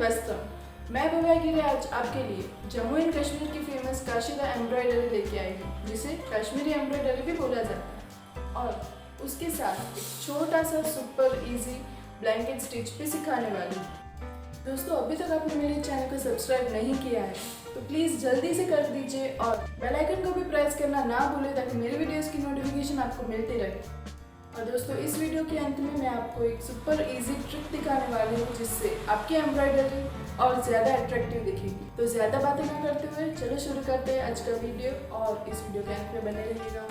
वस्त्रम। मैं भव्या आज आपके लिए जम्मू एंड कश्मीर की फेमस काशीदा एम्ब्रॉयडरी लेके आई हूँ, जिसे कश्मीरी एम्ब्रॉयडरी भी बोला जाता है। और उसके साथ एक छोटा सा सुपर इजी ब्लैंकेट स्टिच भी सिखाने वाली हूँ। दोस्तों, अभी तक आपने मेरे चैनल को सब्सक्राइब नहीं किया है तो प्लीज़ जल्दी से कर दीजिए और बेल आइकन को भी प्रेस करना ना भूलें ताकि मेरी वीडियोस की नोटिफिकेशन आपको मिलती रहे। और दोस्तों, इस वीडियो के अंत में मैं आपको एक सुपर इजी ट्रिक दिखाने वाली हूँ जिससे आपकी एम्ब्रॉयडरी और ज़्यादा अट्रैक्टिव दिखेगी। तो ज़्यादा बातें ना करते हुए चलो शुरू करते हैं आज का वीडियो और इस वीडियो के अंत में बने रहिएगा।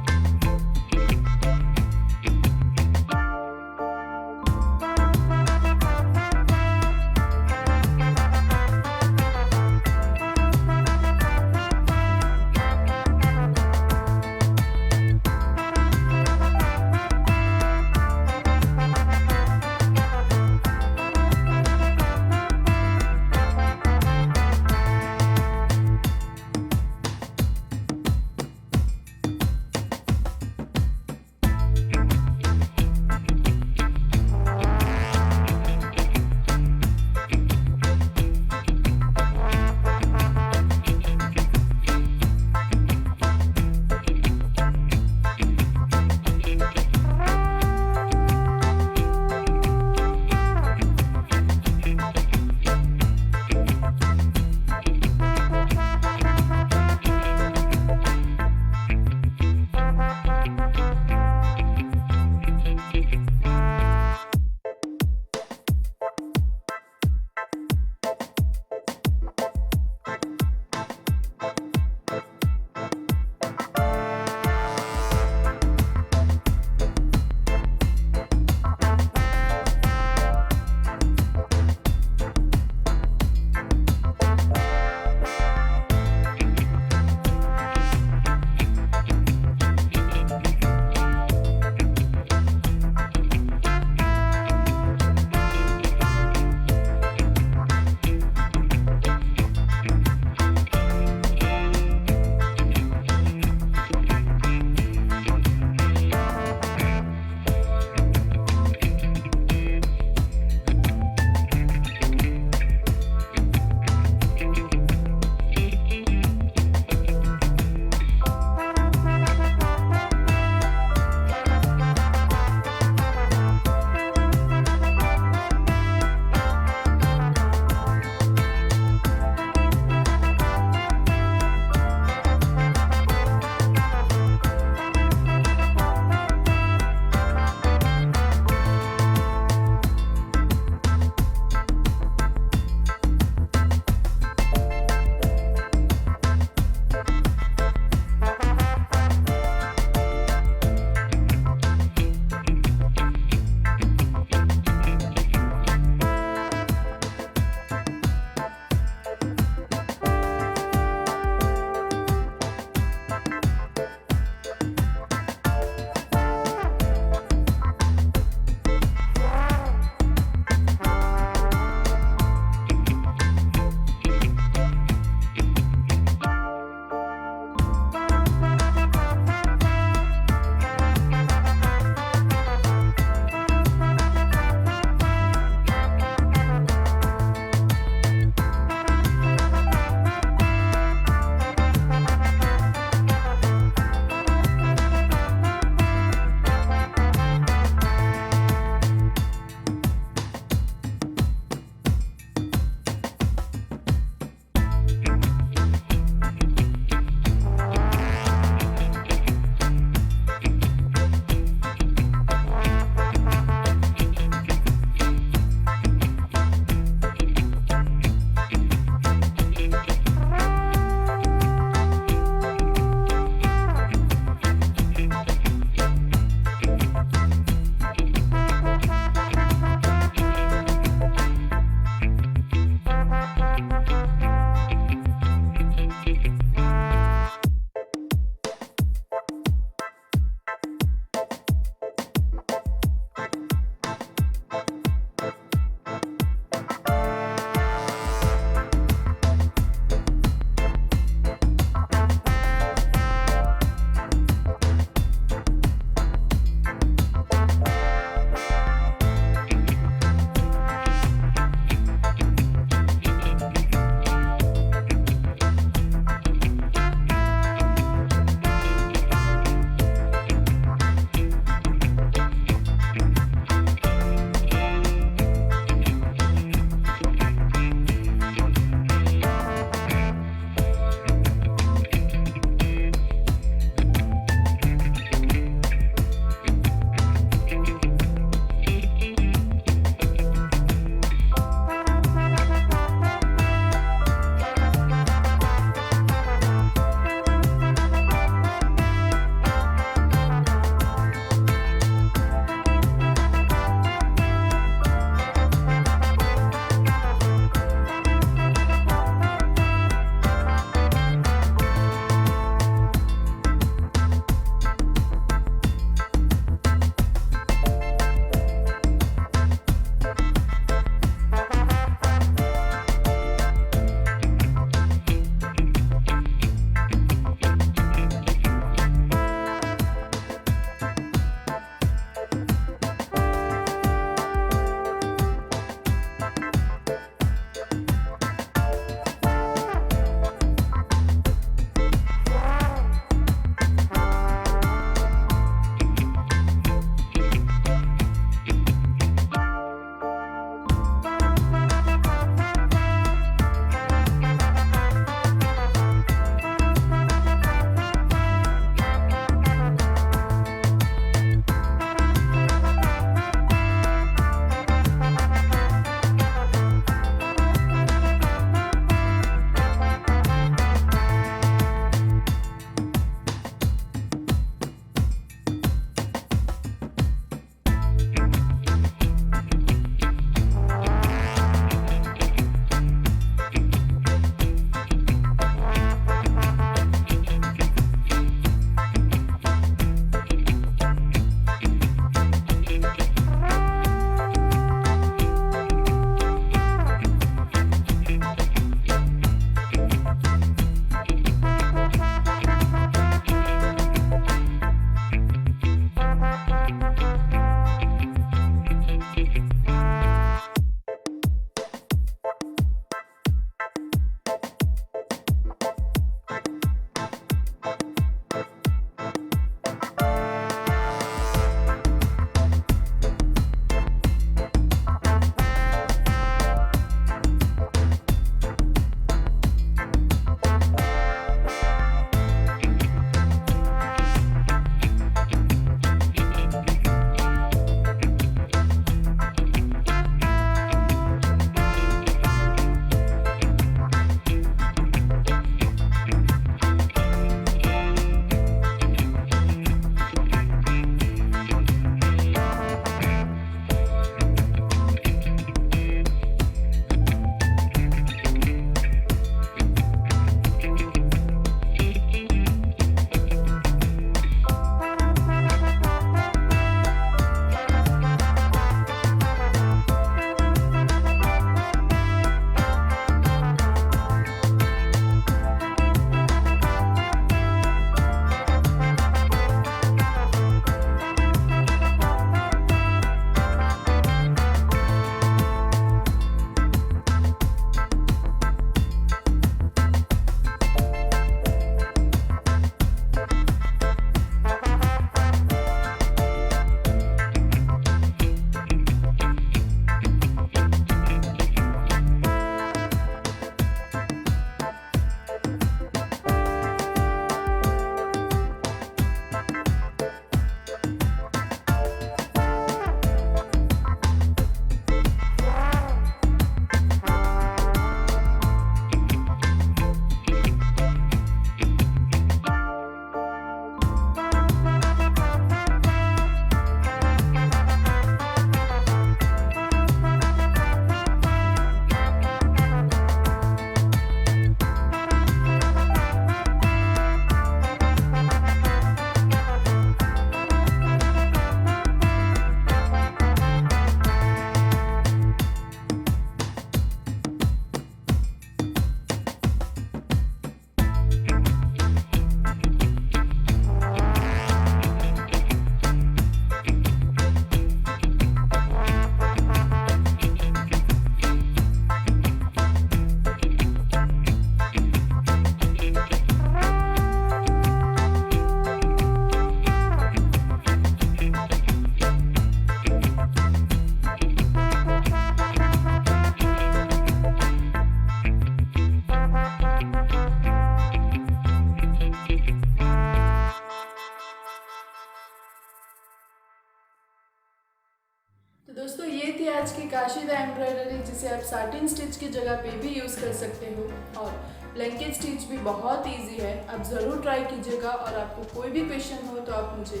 आज की काशीदा एम्ब्रॉयडरी, जिसे आप साटिन स्टिच की जगह पे भी यूज़ कर सकते हो और ब्लैंकेट स्टिच भी बहुत इजी है। आप ज़रूर ट्राई कीजिएगा और आपको कोई भी क्वेश्चन हो तो आप मुझे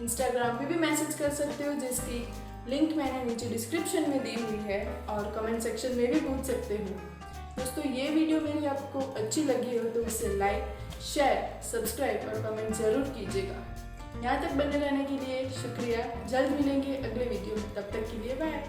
इंस्टाग्राम पे भी मैसेज कर सकते हो, जिसकी लिंक मैंने नीचे डिस्क्रिप्शन में दी हुई है, और कमेंट सेक्शन में भी पूछ सकते हो। दोस्तों, ये वीडियो मेरी आपको अच्छी लगी हो तो इसे लाइक, शेयर, सब्सक्राइब और कमेंट ज़रूर कीजिएगा। यहाँ तक बने रहने के लिए शुक्रिया। जल्द मिलेंगे अगले वीडियो में, तब तक के लिए बाय।